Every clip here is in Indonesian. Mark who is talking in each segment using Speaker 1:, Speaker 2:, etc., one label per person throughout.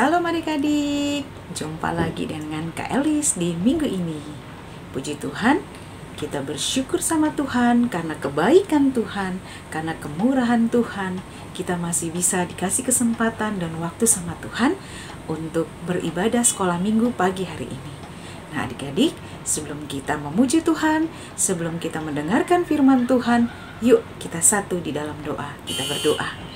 Speaker 1: Salam adik-adik, jumpa lagi dengan Kak Elis di minggu ini. Puji Tuhan, kita bersyukur sama Tuhan karena kebaikan Tuhan, karena kemurahan Tuhan. Kita masih bisa dikasih kesempatan dan waktu sama Tuhan untuk beribadah sekolah minggu pagi hari ini. Nah adik-adik, sebelum kita memuji Tuhan, sebelum kita mendengarkan firman Tuhan, yuk kita satu di dalam doa, kita berdoa.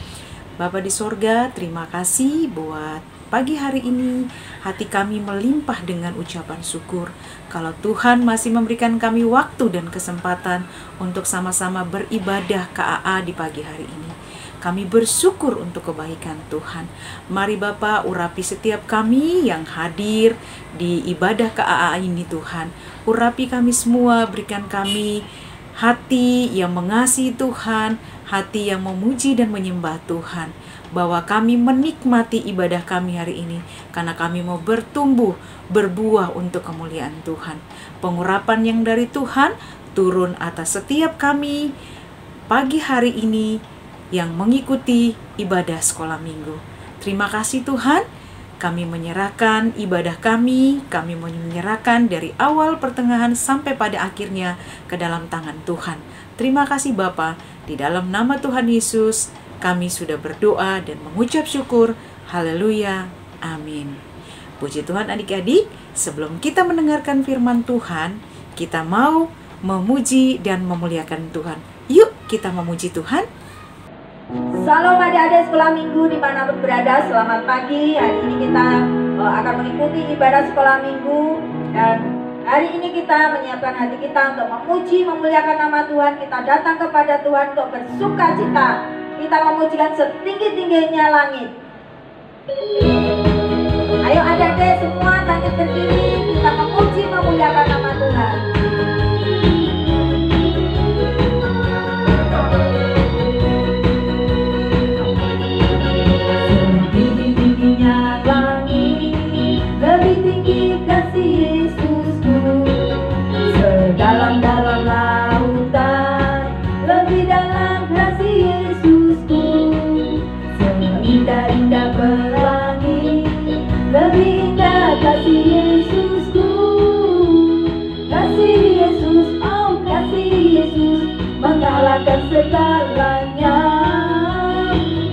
Speaker 1: Bapa di sorga, terima kasih buat pagi hari ini hati kami melimpah dengan ucapan syukur kalau Tuhan masih memberikan kami waktu dan kesempatan untuk sama-sama beribadah KAA di pagi hari ini. Kami bersyukur untuk kebaikan Tuhan. Mari Bapa urapi setiap kami yang hadir di ibadah KAA ini Tuhan. Urapi kami semua, berikan kami hati yang mengasihi Tuhan, hati yang memuji dan menyembah Tuhan, bahwa kami menikmati ibadah kami hari ini karena kami mau bertumbuh, berbuah untuk kemuliaan Tuhan. Pengurapan yang dari Tuhan turun atas setiap kami pagi hari ini yang mengikuti ibadah sekolah minggu. Terima kasih Tuhan, kami menyerahkan ibadah kami menyerahkan dari awal pertengahan sampai pada akhirnya ke dalam tangan Tuhan. Terima kasih Bapa, di dalam nama Tuhan Yesus kami sudah berdoa dan mengucap syukur. Haleluya, amin. Puji Tuhan adik-adik, sebelum kita mendengarkan firman Tuhan, kita mau memuji dan memuliakan Tuhan. Yuk kita memuji Tuhan.
Speaker 2: Salam adik-adik sekolah minggu dimanapun berada, selamat pagi. Hari ini kita akan mengikuti ibadah sekolah minggu. Dan hari ini kita menyiapkan hati kita untuk memuji, memuliakan nama Tuhan. Kita datang kepada Tuhan untuk bersuka cita. Kita memujikan setinggi-tingginya langit. Ayo adik-adik semua bangkit berdiri, kita memuji, memuliakan nama Tuhan. Setinggi-tingginya langit, lebih tinggi kasih Yesusku. Sedalam-dalam lautan, lebih dalam kasih Yesusku. Seindah-indah pelangi, lebih indah kasih Yesusku. Kasih Yesus, oh kasih Yesus, mengalahkan segalanya.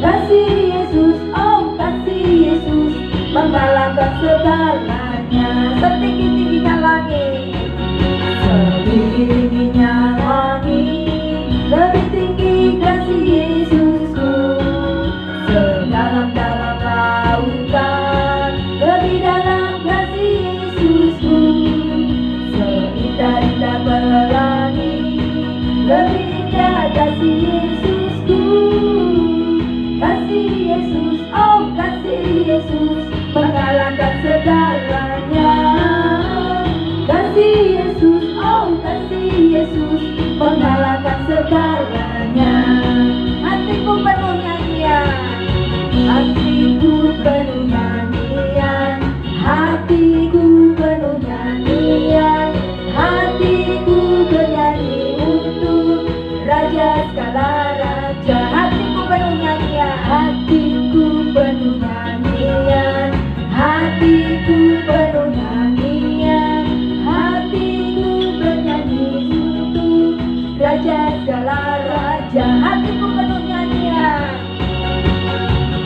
Speaker 2: Kasih Yesus, oh kasih Yesus, mengalahkan segalanya. Setinggi-tingginya langit, setinggi-tingginya langit, lebih tinggi kasih Yesusku. Sedalam-dalam lautan, lebih dalam kasih Yesusku. Seindah-indah pelangi, lebih indah kasih Yesusku. Kasih Yesus, oh kasih Yesus, mengalahkan segalanya. Kasih Yesus, oh kasih Yesus, mengalahkan segalanya. Hatiku penuh nyanyian, hatiku penuh nyanyian, hatiku penuh nyanyian, hatiku bernyanyi untuk Raja segala raja. Hatiku penuh nyanyian, hatiku penuh nyanyian, hatiku penuh nyanyian, hatiku bernyanyi untuk Raja segala raja. Hatiku penuh nyanyian,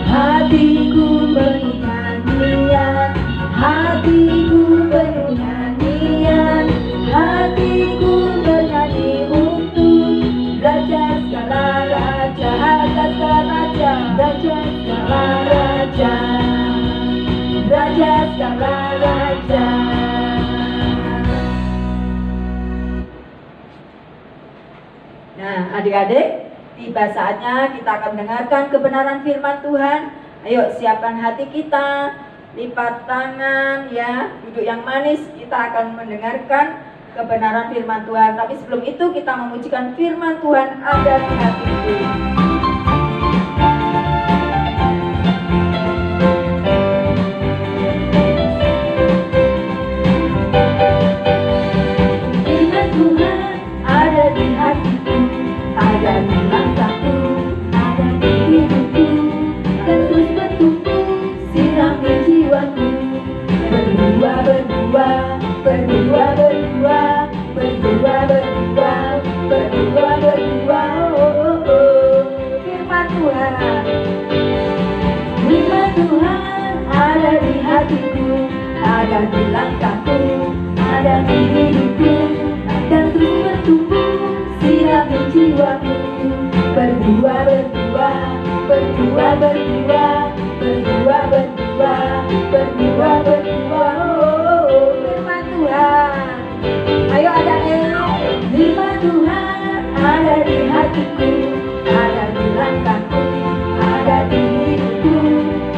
Speaker 2: hatiku penuh nyanyian, hatiku penuh nyanyian, hatiku bernyanyi untuk Raja segala raja. Raja segala raja, Raja segala raja, Raja segala raja. Nah adik-adik, tiba saatnya kita akan mendengarkan kebenaran firman Tuhan. Ayo siapkan hati kita, lipat tangan ya, duduk yang manis. Kita akan mendengarkan kebenaran firman Tuhan. Tapi sebelum itu kita memujikan firman Tuhan ada di hatiku. Firman Tuhan ada di hatiku, ada di langkahku, ada di hidupku, dan terus bertumbuh, sirami jiwa. berdua, berdua, berdua, berdua, berdua, berdua, firman Tuhan. Firman Tuhan ada di hatiku, ada di langkahku, ada di hidupku, dan terus bertumbuh, sirami jiwaku. Berdua, berdua, berdua, berdua, berdua, berdua, berdua, berdua, firman Tuhan. Ayo adik-adik, firman Tuhan ada di hatiku, ada di langkahku, ada di hidupku,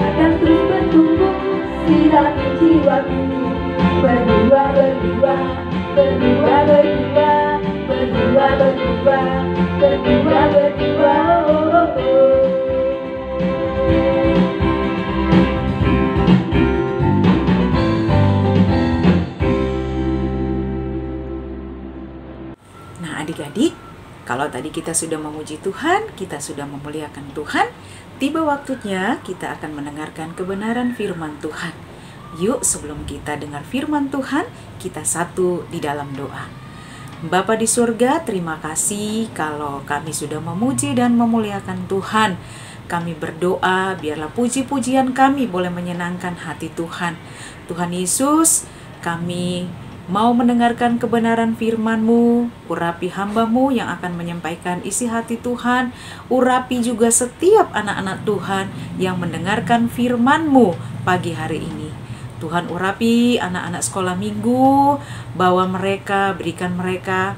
Speaker 2: akan terus bertumbuh, sirami jiwaku. Berdua, berdua, berdua, berdua, berdua, berdua, berdua, berdua,
Speaker 1: Nah adik-adik, kalau tadi kita sudah memuji Tuhan, kita sudah memuliakan Tuhan, tiba waktunya kita akan mendengarkan kebenaran firman Tuhan. Yuk sebelum kita dengar firman Tuhan, kita satu di dalam doa. Bapa di surga, terima kasih kalau kami sudah memuji dan memuliakan Tuhan. Kami berdoa biarlah puji-pujian kami boleh menyenangkan hati Tuhan. Tuhan Yesus, kami mau mendengarkan kebenaran firman-Mu. Urapi hamba-Mu yang akan menyampaikan isi hati Tuhan. Urapi juga setiap anak-anak Tuhan yang mendengarkan firman-Mu pagi hari ini. Tuhan urapi anak-anak sekolah minggu, berikan mereka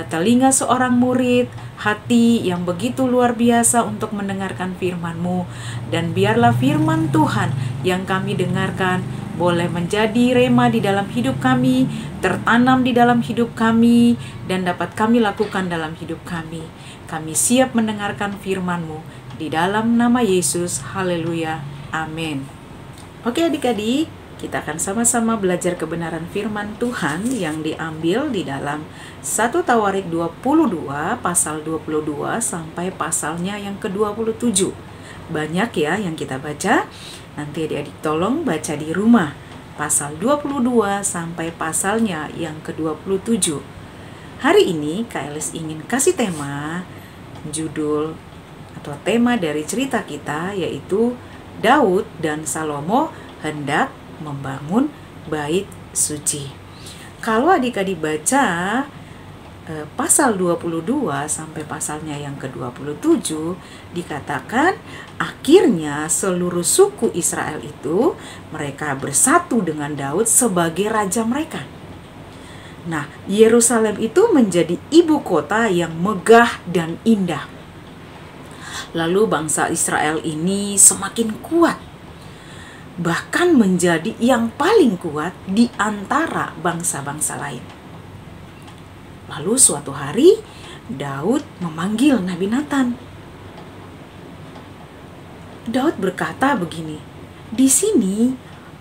Speaker 1: telinga seorang murid, hati yang begitu luar biasa untuk mendengarkan firman-Mu. Dan biarlah firman Tuhan yang kami dengarkan boleh menjadi rema di dalam hidup kami, tertanam di dalam hidup kami, dan dapat kami lakukan dalam hidup kami. Kami siap mendengarkan firman-Mu di dalam nama Yesus. Haleluya. Amin. Oke adik-adik, kita akan sama-sama belajar kebenaran firman Tuhan yang diambil di dalam 1 Tawarik 22 pasal 22 sampai pasalnya yang ke-27. Banyak ya yang kita baca. Nanti adik-adik tolong baca di rumah. Pasal 22 sampai pasalnya yang ke-27. Hari ini Kak Elis ingin kasih tema, judul atau tema dari cerita kita yaitu Daud dan Salomo hendak membangun bait suci. Kalau adik-adik baca pasal 22 sampai pasalnya yang ke-27, dikatakan akhirnya seluruh suku Israel itu mereka bersatu dengan Daud sebagai raja mereka. Nah, Yerusalem itu menjadi ibu kota yang megah dan indah. Lalu bangsa Israel ini semakin kuat, bahkan menjadi yang paling kuat di antara bangsa-bangsa lain. Lalu suatu hari Daud memanggil Nabi Nathan. Daud berkata begini, "Di sini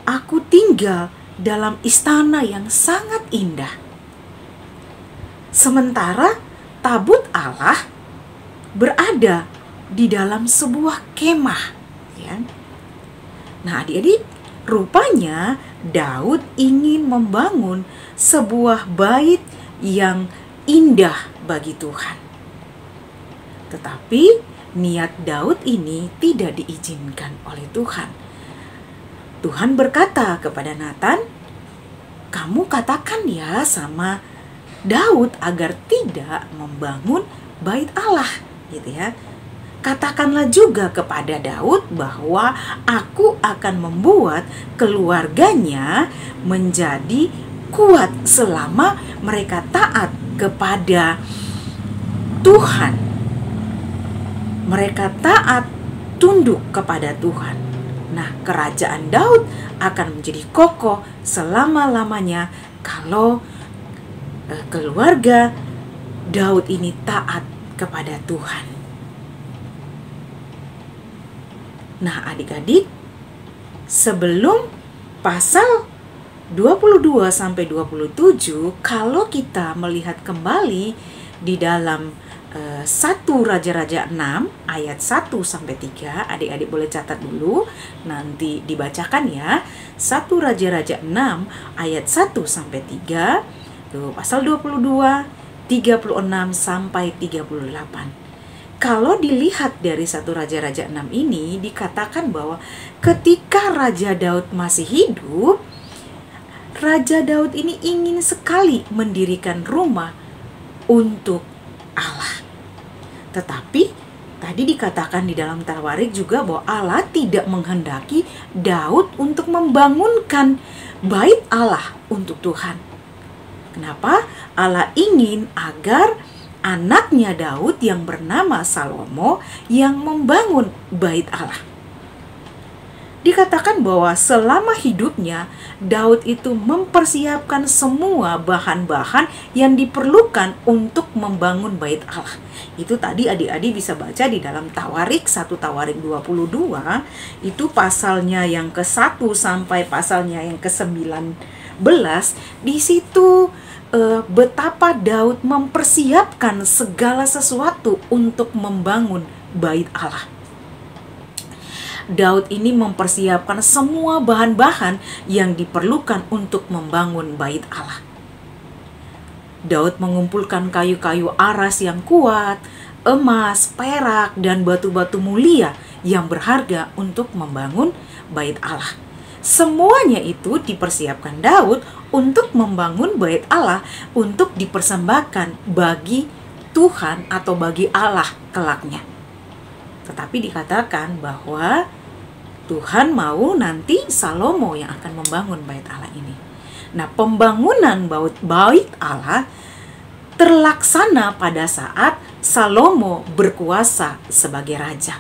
Speaker 1: aku tinggal dalam istana yang sangat indah. Sementara tabut Allah berada di dalam sebuah kemah." Ya. Nah adik-adik, rupanya Daud ingin membangun sebuah bait yang indah bagi Tuhan. Tetapi niat Daud ini tidak diizinkan oleh Tuhan. Tuhan berkata kepada Nathan, "Kamu katakan ya sama Daud agar tidak membangun bait Allah," gitu ya. "Katakanlah juga kepada Daud bahwa aku akan membuat keluarganya menjadi kuat selama mereka taat kepada Tuhan. Mereka taat tunduk kepada Tuhan. Nah, kerajaan Daud akan menjadi kokoh selama-lamanya kalau keluarga Daud ini taat kepada Tuhan." Nah, adik-adik, sebelum pasal 22 sampai 27, kalau kita melihat kembali di dalam 1 Raja-Raja 6 ayat 1 sampai 3. Adik-adik boleh catat dulu, nanti dibacakan ya. 1 Raja-Raja 6 ayat 1 sampai 3. Tuh, pasal 22, 36 sampai 38. Kalau dilihat dari 1 Raja-Raja 6 ini, dikatakan bahwa ketika Raja Daud masih hidup, Raja Daud ini ingin sekali mendirikan rumah untuk Allah. Tetapi tadi dikatakan di dalam Tawarik juga bahwa Allah tidak menghendaki Daud untuk membangunkan bait Allah untuk Tuhan. Kenapa? Allah ingin agar anaknya Daud yang bernama Salomo yang membangun bait Allah. Dikatakan bahwa selama hidupnya Daud itu mempersiapkan semua bahan-bahan yang diperlukan untuk membangun bait Allah. Itu tadi adik-adik bisa baca di dalam Tawarik, 1 Tawarik 22, itu pasalnya yang ke-1 sampai pasalnya yang ke-19. Di situ betapa Daud mempersiapkan segala sesuatu untuk membangun bait Allah. Daud ini mempersiapkan semua bahan-bahan yang diperlukan untuk membangun bait Allah. Daud mengumpulkan kayu-kayu aras yang kuat, emas, perak, dan batu-batu mulia yang berharga untuk membangun bait Allah. Semuanya itu dipersiapkan Daud untuk membangun bait Allah untuk dipersembahkan bagi Tuhan atau bagi Allah kelaknya. Tetapi dikatakan bahwa Tuhan mau nanti Salomo yang akan membangun bait Allah ini. Nah, pembangunan bait Allah terlaksana pada saat Salomo berkuasa sebagai raja.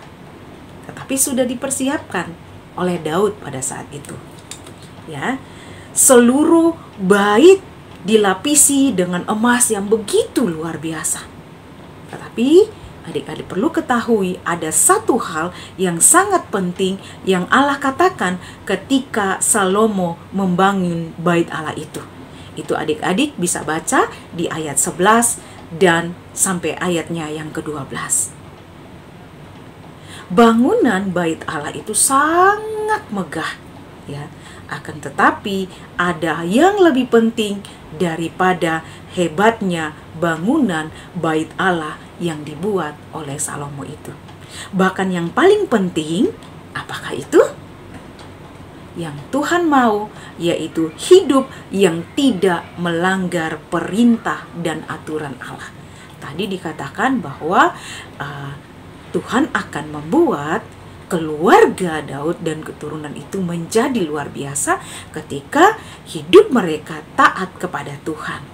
Speaker 1: Tetapi sudah dipersiapkan oleh Daud pada saat itu. Ya, seluruh bait dilapisi dengan emas yang begitu luar biasa. Tetapi adik-adik perlu ketahui ada satu hal yang sangat penting yang Allah katakan ketika Salomo membangun bait Allah itu. Itu adik-adik bisa baca di ayat 11 dan sampai ayatnya yang ke-12. Bangunan bait Allah itu sangat megah, ya. Akan tetapi ada yang lebih penting daripada hebatnya bangunan bait Allah yang dibuat oleh Salomo itu. Bahkan yang paling penting, apakah itu? Yang Tuhan mau, yaitu hidup yang tidak melanggar perintah dan aturan Allah. Tadi dikatakan bahwa Tuhan akan membuat keluarga Daud dan keturunan itu menjadi luar biasa ketika hidup mereka taat kepada Tuhan.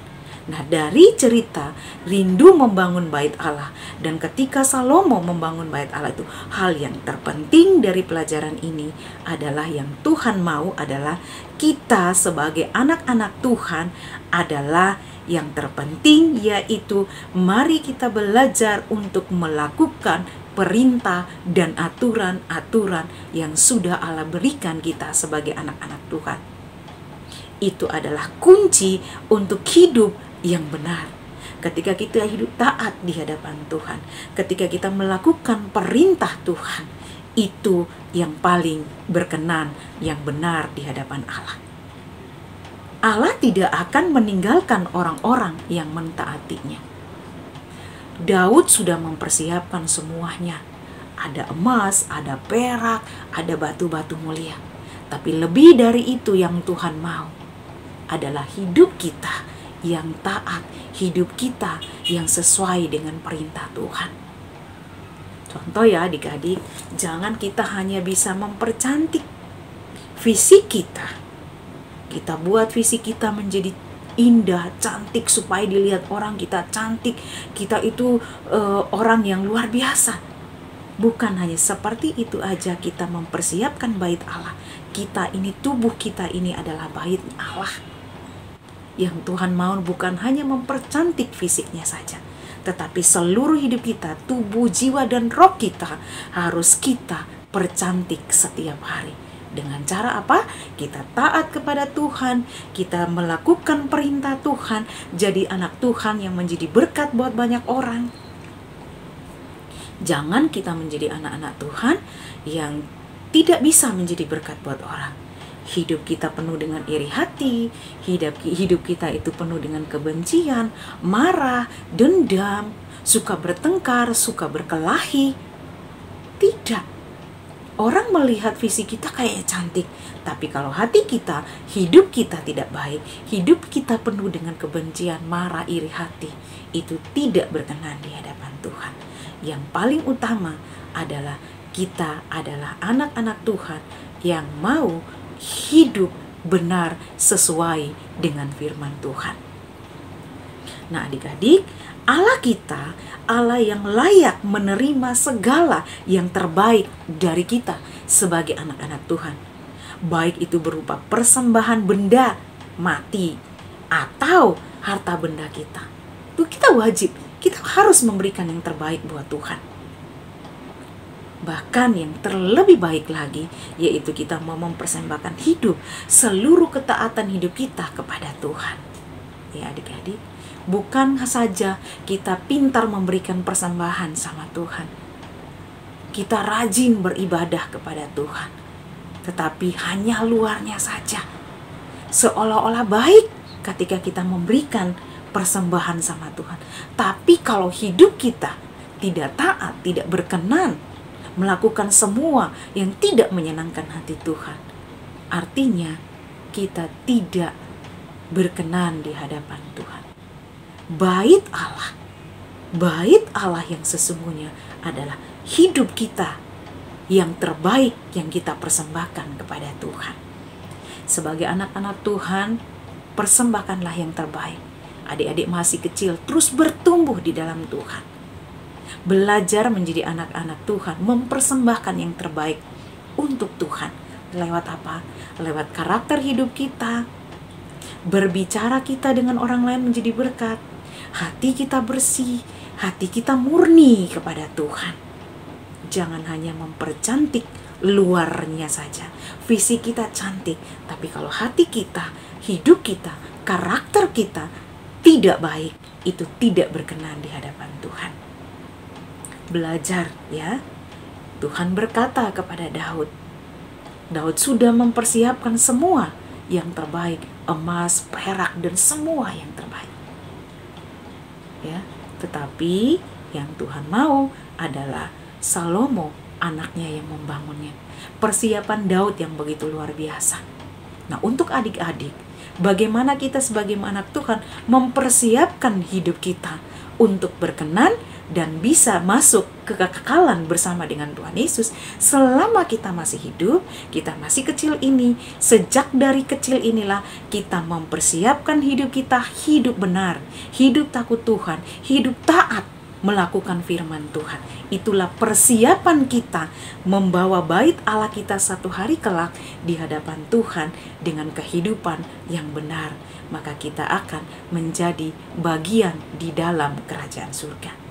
Speaker 1: Nah, dari cerita rindu membangun bait Allah dan ketika Salomo membangun bait Allah itu, hal yang terpenting dari pelajaran ini adalah yang Tuhan mau adalah kita sebagai anak-anak Tuhan adalah yang terpenting, yaitu mari kita belajar untuk melakukan perintah dan aturan-aturan yang sudah Allah berikan kita sebagai anak-anak Tuhan. Itu adalah kunci untuk hidup yang benar. Ketika kita hidup taat di hadapan Tuhan, ketika kita melakukan perintah Tuhan, itu yang paling berkenan, yang benar di hadapan Allah. Allah tidak akan meninggalkan orang-orang yang mentaatinya. Daud sudah mempersiapkan semuanya. Ada emas, ada perak, ada batu-batu mulia. Tapi lebih dari itu yang Tuhan mau adalah hidup kita yang taat, hidup kita yang sesuai dengan perintah Tuhan. Contoh ya adik-adik, jangan kita hanya bisa mempercantik fisik kita. Kita buat fisik kita menjadi indah, cantik supaya dilihat orang kita cantik, kita itu orang yang luar biasa. Bukan hanya seperti itu aja kita mempersiapkan bait Allah. Kita ini, tubuh kita ini adalah bait Allah. Yang Tuhan mau bukan hanya mempercantik fisiknya saja, tetapi seluruh hidup kita, tubuh, jiwa, dan roh kita harus kita percantik setiap hari. Dengan cara apa? Kita taat kepada Tuhan, kita melakukan perintah Tuhan, jadi anak Tuhan yang menjadi berkat buat banyak orang. Jangan kita menjadi anak-anak Tuhan yang tidak bisa menjadi berkat buat orang. Hidup kita penuh dengan iri hati, hidup kita itu penuh dengan kebencian, marah, dendam, suka bertengkar, suka berkelahi. Tidak. Orang melihat fisik kita kayaknya cantik, tapi kalau hati kita, hidup kita tidak baik, hidup kita penuh dengan kebencian, marah, iri hati, itu tidak berkenan di hadapan Tuhan. Yang paling utama adalah kita adalah anak-anak Tuhan yang mau hidup benar sesuai dengan firman Tuhan. Nah, adik-adik, Allah kita, Allah yang layak menerima segala yang terbaik dari kita sebagai anak-anak Tuhan. Baik itu berupa persembahan benda mati atau harta benda kita. Itu kita wajib, kita harus memberikan yang terbaik buat Tuhan. Bahkan yang terlebih baik lagi, yaitu kita mau mempersembahkan hidup, seluruh ketaatan hidup kita kepada Tuhan. Ya adik-adik, bukan saja kita pintar memberikan persembahan sama Tuhan, kita rajin beribadah kepada Tuhan, tetapi hanya luarnya saja. Seolah-olah baik ketika kita memberikan persembahan sama Tuhan. Tapi kalau hidup kita tidak taat, tidak berkenan, melakukan semua yang tidak menyenangkan hati Tuhan, artinya kita tidak berkenan di hadapan Tuhan. Bait Allah yang sesungguhnya adalah hidup kita yang terbaik yang kita persembahkan kepada Tuhan. Sebagai anak-anak Tuhan, persembahkanlah yang terbaik. Adik-adik masih kecil, terus bertumbuh di dalam Tuhan. Belajar menjadi anak-anak Tuhan, mempersembahkan yang terbaik untuk Tuhan. Lewat apa? Lewat karakter hidup kita, berbicara kita dengan orang lain menjadi berkat, hati kita bersih, hati kita murni kepada Tuhan. Jangan hanya mempercantik luarnya saja, fisik kita cantik, tapi kalau hati kita, hidup kita, karakter kita tidak baik, itu tidak berkenan di hadapan Tuhan. Belajar ya. Tuhan berkata kepada Daud sudah mempersiapkan semua yang terbaik, emas, perak, dan semua yang terbaik. Ya, tetapi yang Tuhan mau adalah Salomo, anaknya, yang membangunnya. Persiapan Daud yang begitu luar biasa. Nah, untuk adik-adik, bagaimana kita sebagai anak Tuhan mempersiapkan hidup kita untuk berkenan dan bisa masuk ke kekekalan bersama dengan Tuhan Yesus selama kita masih hidup, kita masih kecil ini. Sejak dari kecil inilah kita mempersiapkan hidup kita, hidup benar, hidup takut Tuhan, hidup taat, melakukan firman Tuhan. Itulah persiapan kita membawa bait Allah kita satu hari kelak di hadapan Tuhan dengan kehidupan yang benar. Maka kita akan menjadi bagian di dalam kerajaan surga.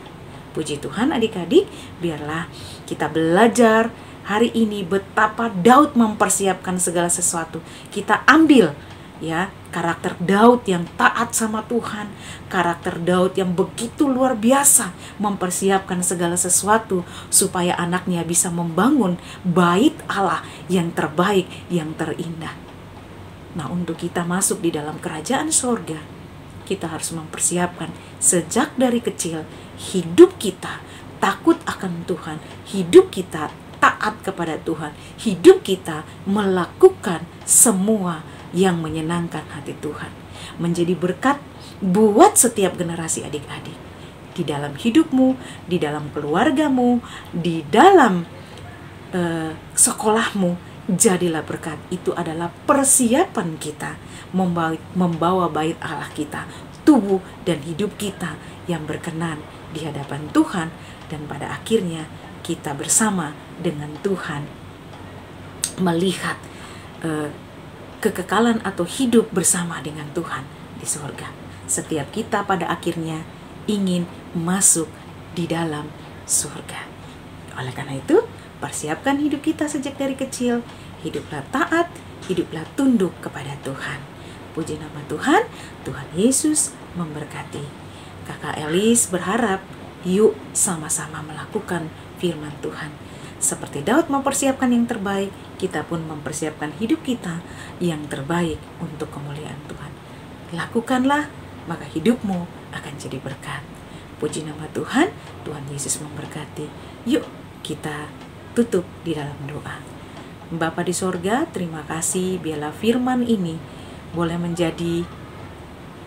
Speaker 1: Puji Tuhan adik-adik, biarlah kita belajar hari ini betapa Daud mempersiapkan segala sesuatu. Kita ambil ya karakter Daud yang taat sama Tuhan, karakter Daud yang begitu luar biasa mempersiapkan segala sesuatu supaya anaknya bisa membangun bait Allah yang terbaik, yang terindah. Nah, untuk kita masuk di dalam kerajaan surga, kita harus mempersiapkan sejak dari kecil hidup kita takut akan Tuhan, hidup kita taat kepada Tuhan, hidup kita melakukan semua yang menyenangkan hati Tuhan, menjadi berkat buat setiap generasi adik-adik di dalam hidupmu, di dalam keluargamu, di dalam sekolahmu. Jadilah berkat. Itu adalah persiapan kita membawa bait Allah kita, tubuh dan hidup kita yang berkenan di hadapan Tuhan, dan pada akhirnya kita bersama dengan Tuhan melihat kekekalan atau hidup bersama dengan Tuhan di surga. Setiap kita pada akhirnya ingin masuk di dalam surga. Oleh karena itu, persiapkan hidup kita sejak dari kecil. Hiduplah taat, hiduplah tunduk kepada Tuhan. Puji nama Tuhan, Tuhan Yesus memberkati. Kakak Elis berharap Yuk sama-sama melakukan firman Tuhan. Seperti Daud mempersiapkan yang terbaik, kita pun mempersiapkan hidup kita yang terbaik untuk kemuliaan Tuhan. Lakukanlah, maka hidupmu akan jadi berkat. Puji nama Tuhan, Tuhan Yesus memberkati. Yuk kita tutup di dalam doa. Bapa di sorga, terima kasih biarlah firman ini boleh menjadi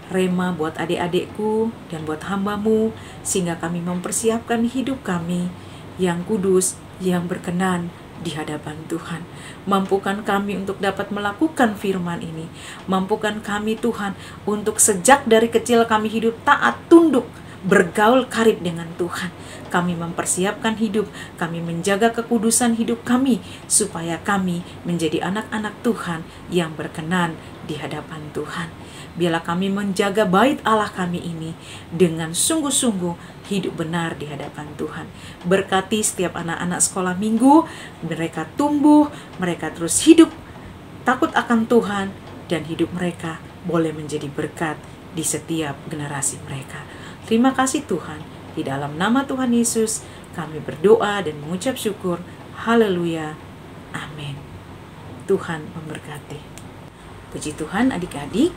Speaker 1: rema buat adik-adikku dan buat hamba-Mu, sehingga kami mempersiapkan hidup kami yang kudus, yang berkenan di hadapan Tuhan. Mampukan kami untuk dapat melakukan firman ini. Mampukan kami Tuhan untuk sejak dari kecil kami hidup taat, tunduk, bergaul karib dengan Tuhan. Kami mempersiapkan hidup, kami menjaga kekudusan hidup kami, supaya kami menjadi anak-anak Tuhan yang berkenan di hadapan Tuhan. Biarlah kami menjaga bait Allah kami ini dengan sungguh-sungguh hidup benar di hadapan Tuhan. Berkati setiap anak-anak sekolah minggu, mereka tumbuh, mereka terus hidup takut akan Tuhan, dan hidup mereka boleh menjadi berkat di setiap generasi mereka. Terima kasih Tuhan, di dalam nama Tuhan Yesus kami berdoa dan mengucap syukur. Haleluya, amin. Tuhan memberkati. Puji Tuhan adik-adik,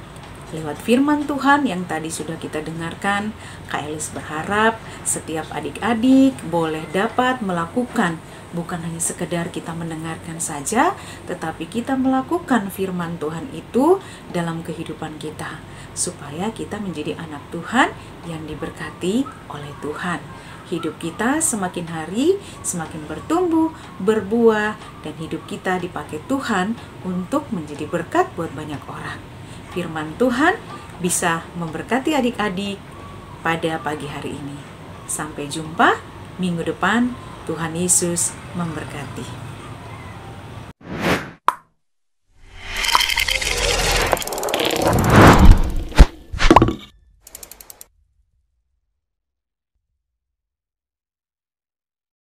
Speaker 1: lewat firman Tuhan yang tadi sudah kita dengarkan, Kak Elis berharap setiap adik-adik boleh dapat melakukan, bukan hanya sekedar kita mendengarkan saja, tetapi kita melakukan firman Tuhan itu dalam kehidupan kita, supaya kita menjadi anak Tuhan yang diberkati oleh Tuhan. Hidup kita semakin hari semakin bertumbuh, berbuah, dan hidup kita dipakai Tuhan untuk menjadi berkat buat banyak orang. Firman Tuhan bisa memberkati adik-adik pada pagi hari ini. Sampai jumpa minggu depan. Tuhan Yesus memberkati.